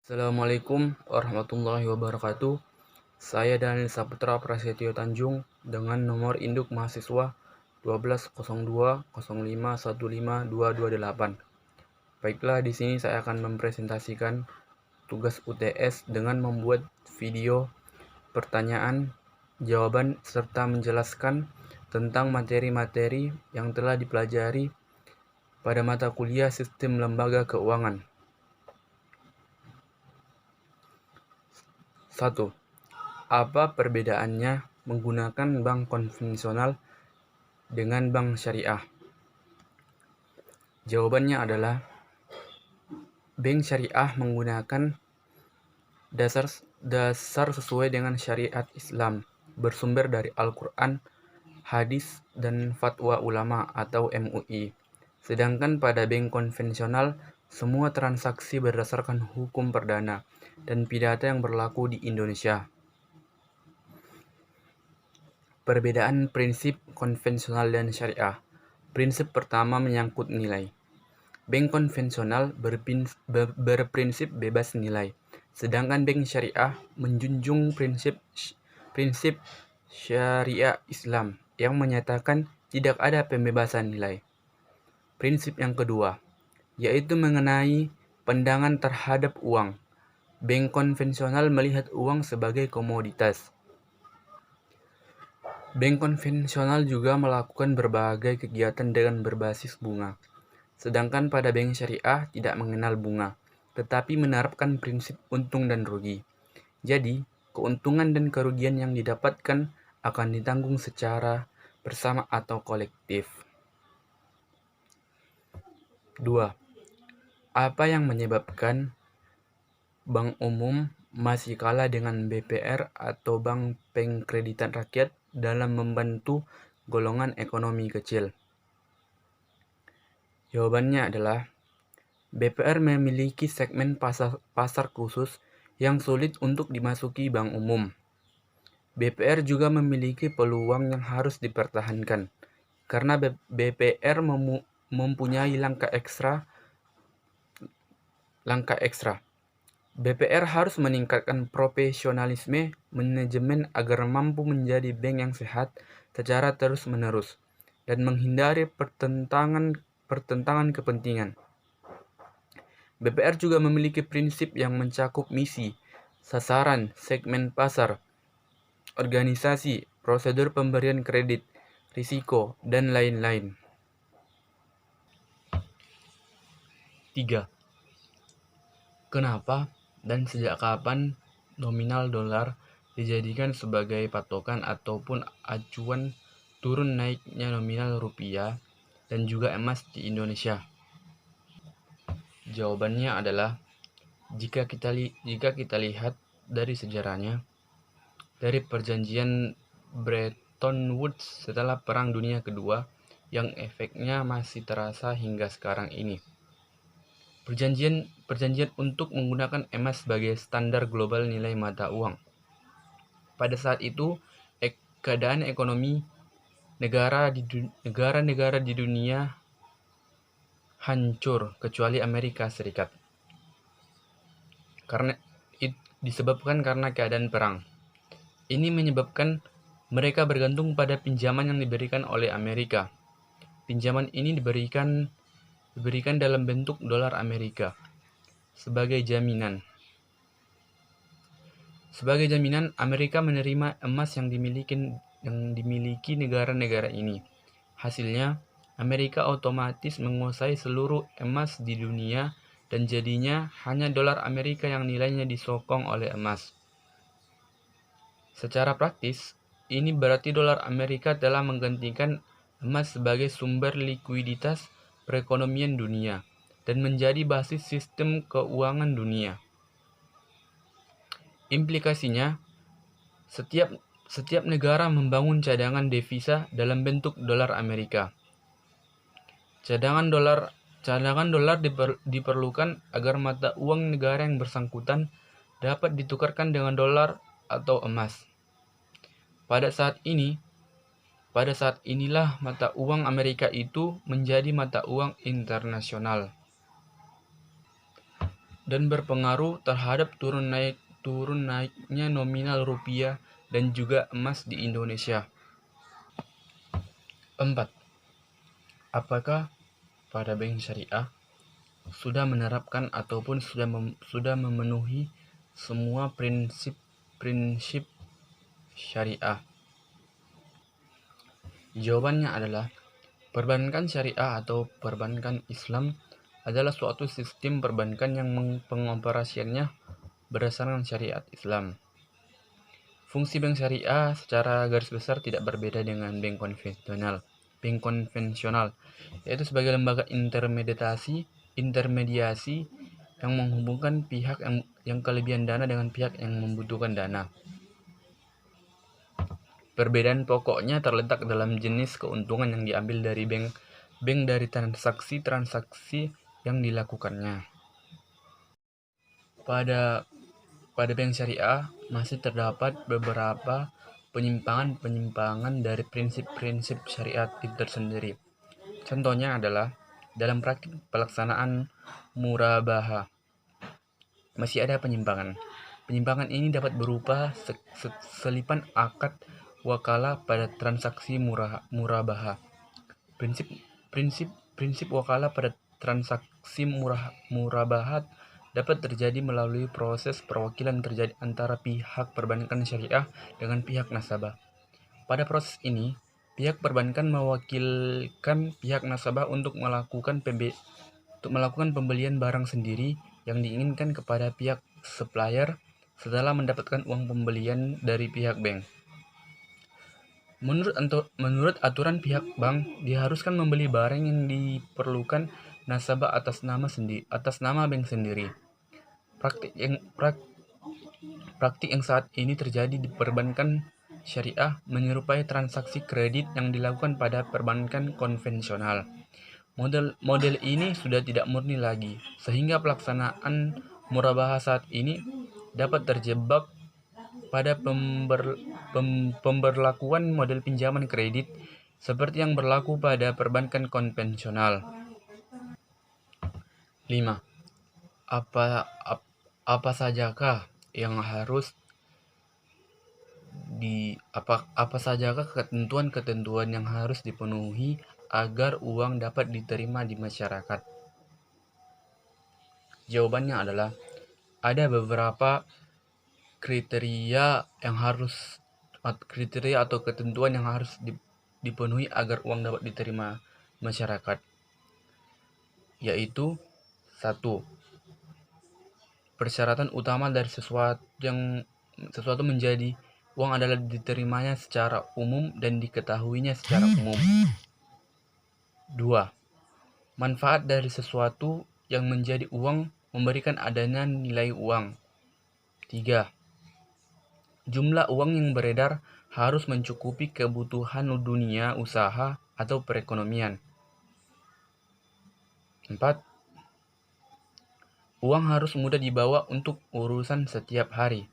Assalamualaikum warahmatullahi wabarakatuh. Saya Daniel Saputra Prasetyo Tanjung dengan nomor induk mahasiswa 120205151228. Baiklah, di sini saya akan mempresentasikan tugas UTS dengan membuat video pertanyaan, jawaban, serta menjelaskan tentang materi-materi yang telah dipelajari pada mata kuliah Sistem Lembaga Keuangan. 1. Apa perbedaannya menggunakan bank konvensional dengan bank syariah? Jawabannya adalah bank syariah menggunakan dasar sesuai dengan syariat Islam, bersumber dari Al-Quran, hadis, dan fatwa ulama atau MUI. Sedangkan pada bank konvensional, semua transaksi berdasarkan hukum perdana dan pidata yang berlaku di Indonesia. Perbedaan prinsip konvensional dan syariah. Prinsip pertama menyangkut nilai. Bank konvensional berprinsip bebas nilai, sedangkan bank syariah menjunjung prinsip syariah Islam yang menyatakan tidak ada pembebasan nilai. Prinsip yang kedua, yaitu mengenai pandangan terhadap uang. Bank konvensional melihat uang sebagai komoditas. Bank konvensional juga melakukan berbagai kegiatan dengan berbasis bunga, sedangkan pada bank syariah tidak mengenal bunga, tetapi menerapkan prinsip untung dan rugi. Jadi, keuntungan dan kerugian yang didapatkan akan ditanggung secara bersama atau kolektif. 2. Apa yang menyebabkan bank umum masih kalah dengan BPR atau Bank Pengkreditan Rakyat dalam membantu golongan ekonomi kecil? Jawabannya adalah BPR memiliki segmen pasar khusus yang sulit untuk dimasuki bank umum. BPR juga memiliki peluang yang harus dipertahankan karena BPR mempunyai langkah ekstra. BPR harus meningkatkan profesionalisme manajemen agar mampu menjadi bank yang sehat secara terus-menerus dan menghindari pertentangan kepentingan. BPR juga memiliki prinsip yang mencakup misi, sasaran, segmen pasar, organisasi, prosedur pemberian kredit, risiko, dan lain-lain. 3. Kenapa dan sejak kapan nominal dolar dijadikan sebagai patokan ataupun acuan turun naiknya nominal rupiah dan juga emas di Indonesia? Jawabannya adalah jika kita lihat dari sejarahnya, dari perjanjian Bretton Woods setelah Perang Dunia Kedua yang efeknya masih terasa hingga sekarang ini. Perjanjian untuk menggunakan emas sebagai standar global nilai mata uang. Pada saat itu, keadaan ekonomi negara-negara di dunia hancur kecuali Amerika Serikat. Disebabkan karena keadaan perang. Ini menyebabkan mereka bergantung pada pinjaman yang diberikan oleh Amerika. Pinjaman ini diberikan dalam bentuk dolar Amerika sebagai jaminan. Amerika menerima emas yang dimiliki negara-negara ini. Hasilnya, Amerika otomatis menguasai seluruh emas di dunia dan jadinya hanya dolar Amerika yang nilainya disokong oleh emas. Secara praktis, ini berarti dolar Amerika telah menggantikan emas sebagai sumber likuiditas perekonomian dunia dan menjadi basis sistem keuangan dunia. Implikasinya, setiap negara membangun cadangan devisa dalam bentuk dolar Amerika. Cadangan dolar diperlukan agar mata uang negara yang bersangkutan dapat ditukarkan dengan dolar atau emas. Pada saat inilah mata uang Amerika itu menjadi mata uang internasional. dan berpengaruh terhadap turun naiknya nominal rupiah dan juga emas di Indonesia. 4. Apakah pada bank syariah sudah menerapkan ataupun sudah memenuhi semua prinsip syariah? Jawabannya adalah perbankan syariah atau perbankan Islam adalah suatu sistem perbankan yang pengoperasiannya berdasarkan syariat Islam. Fungsi bank syariah secara garis besar tidak berbeda dengan bank konvensional, yaitu sebagai lembaga intermediasi yang menghubungkan pihak yang kelebihan dana dengan pihak yang membutuhkan dana. Perbedaan pokoknya terletak dalam jenis keuntungan yang diambil dari bank dari transaksi yang dilakukannya. Pada bank syariah masih terdapat beberapa penyimpangan dari prinsip-prinsip syariat itu tersendiri. Contohnya adalah dalam praktik pelaksanaan murabahah masih ada penyimpangan. Penyimpangan ini dapat berupa selipan akad wakalah pada transaksi murabahah. Prinsip wakalah pada transaksi murabahah dapat terjadi melalui proses perwakilan terjadi antara pihak perbankan syariah dengan pihak nasabah. Pada proses ini, pihak perbankan mewakilkan pihak nasabah untuk melakukan pembelian barang sendiri yang diinginkan kepada pihak supplier setelah mendapatkan uang pembelian dari pihak bank. Menurut aturan pihak bank diharuskan membeli barang yang diperlukan nasabah atas nama bank sendiri. Praktik yang saat ini terjadi di perbankan syariah menyerupai transaksi kredit yang dilakukan pada perbankan konvensional. Model ini sudah tidak murni lagi, sehingga pelaksanaan murabahah saat ini dapat terjebak pada pemberlakuan model pinjaman kredit seperti yang berlaku pada perbankan konvensional. 5. Apa sajakah yang harus apa sajakah ketentuan-ketentuan yang harus dipenuhi agar uang dapat diterima di masyarakat? Jawabannya adalah ada beberapa kriteria atau ketentuan yang harus dipenuhi agar uang dapat diterima masyarakat, yaitu 1. Persyaratan utama dari sesuatu menjadi uang adalah diterimanya secara umum dan diketahuinya secara umum. 2. Manfaat dari sesuatu yang menjadi uang memberikan adanya nilai uang. 3. Jumlah uang yang beredar harus mencukupi kebutuhan dunia usaha atau perekonomian. 4. Uang harus mudah dibawa untuk urusan setiap hari.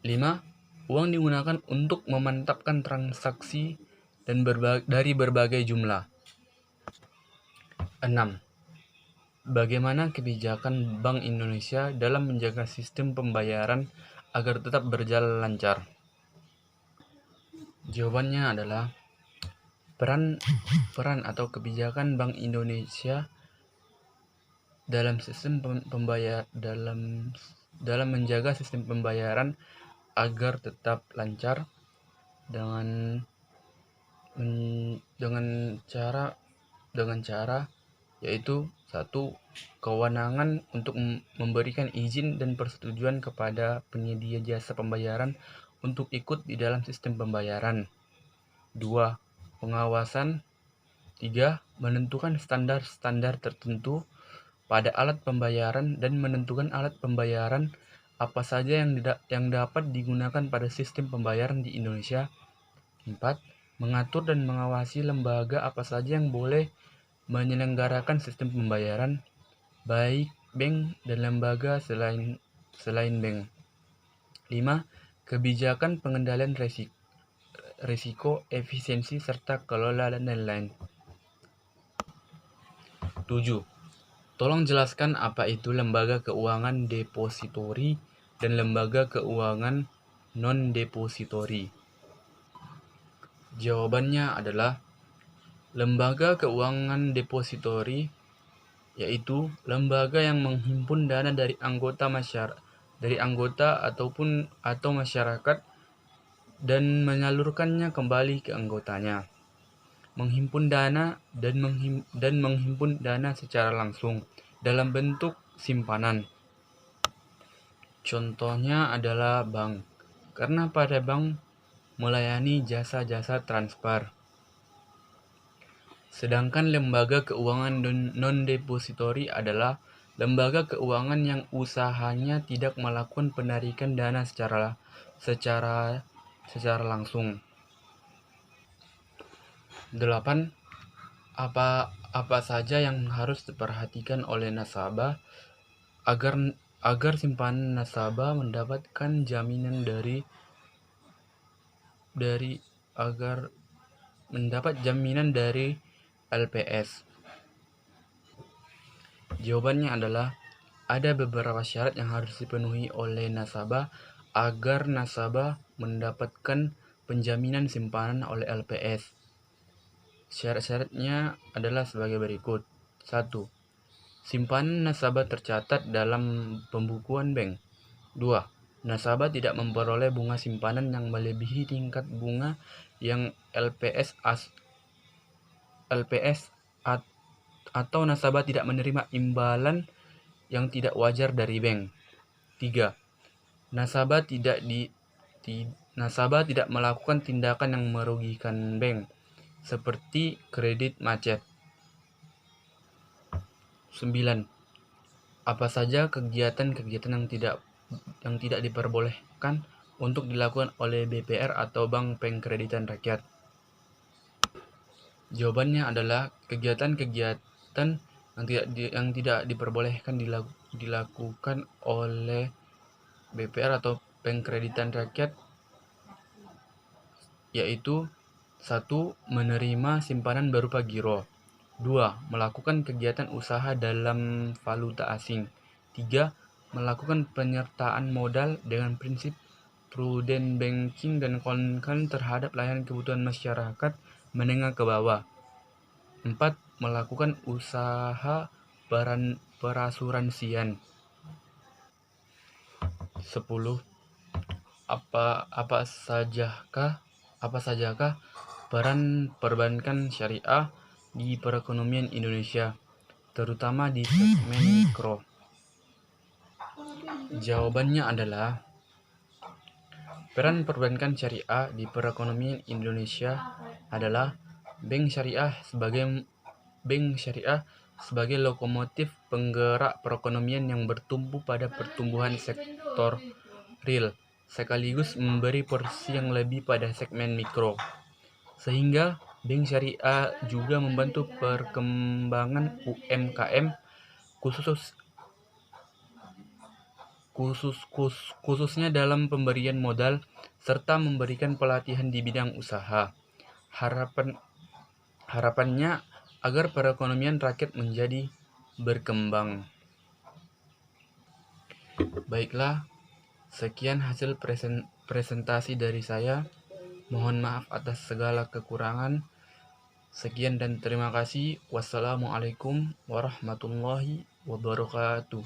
5. Uang digunakan untuk memantapkan transaksi dan dari berbagai jumlah. 6. Bagaimana kebijakan Bank Indonesia dalam menjaga sistem pembayaran agar tetap berjalan lancar? Jawabannya adalah peran atau kebijakan Bank Indonesia dalam dalam menjaga sistem pembayaran agar tetap lancar dengan cara yaitu 1. Kewenangan untuk memberikan izin dan persetujuan kepada penyedia jasa pembayaran untuk ikut di dalam sistem pembayaran. 2. Pengawasan. 3. Menentukan standar-standar tertentu pada alat pembayaran dan menentukan alat pembayaran apa saja yang dapat digunakan pada sistem pembayaran di Indonesia. 4. Mengatur dan mengawasi lembaga apa saja yang boleh menyelenggarakan sistem pembayaran, baik bank dan lembaga selain bank. 5. Kebijakan pengendalian risiko, efisiensi, serta kelola dan lain-lain. 7. Tolong jelaskan apa itu lembaga keuangan depositori dan lembaga keuangan non-depositori. Jawabannya adalah lembaga keuangan depositori yaitu lembaga yang menghimpun dana dari anggota atau masyarakat dan menyalurkannya kembali ke anggotanya. Menghimpun dana dan menghimpun dana secara langsung dalam bentuk simpanan. Contohnya adalah bank, karena pada bank melayani jasa-jasa transfer. Sedangkan lembaga keuangan non-depositori adalah lembaga keuangan yang usahanya tidak melakukan penarikan dana secara langsung. 8. Apa saja yang harus diperhatikan oleh nasabah agar simpanan nasabah mendapatkan jaminan dari LPS? Jawabannya adalah ada beberapa syarat yang harus dipenuhi oleh nasabah agar nasabah mendapatkan penjaminan simpanan oleh LPS. Syarat-syaratnya adalah sebagai berikut. 1. Simpanan nasabah tercatat dalam pembukuan bank. 2. Nasabah tidak memperoleh bunga simpanan yang melebihi tingkat bunga yang LPS atau nasabah tidak menerima imbalan yang tidak wajar dari bank. 3. Nasabah tidak melakukan tindakan yang merugikan bank, seperti kredit macet. 9. Apa saja kegiatan-kegiatan yang tidak diperbolehkan untuk dilakukan oleh BPR atau Bank Pengkreditan Rakyat? Jawabannya adalah kegiatan-kegiatan yang tidak diperbolehkan dilakukan oleh BPR atau Pengkreditan Rakyat yaitu 1. Menerima simpanan berupa giro. 2. Melakukan kegiatan usaha dalam valuta asing. 3. Melakukan penyertaan modal dengan prinsip prudent banking dan concern terhadap layanan kebutuhan masyarakat menengah ke bawah. 4. Melakukan usaha perasuransian. 10. Apa sajakah peran perbankan syariah di perekonomian Indonesia, terutama di segmen mikro? Jawabannya adalah peran perbankan syariah di perekonomian Indonesia adalah bank syariah sebagai lokomotif penggerak perekonomian yang bertumpu pada pertumbuhan sektor real, sekaligus memberi porsi yang lebih pada segmen mikro. Sehingga bank syariah juga membantu perkembangan UMKM khususnya dalam pemberian modal serta memberikan pelatihan di bidang usaha. Harapannya agar perekonomian rakyat menjadi berkembang. Baiklah, sekian hasil presentasi dari saya. Mohon maaf atas segala kekurangan. Sekian dan terima kasih. Wassalamualaikum warahmatullahi wabarakatuh.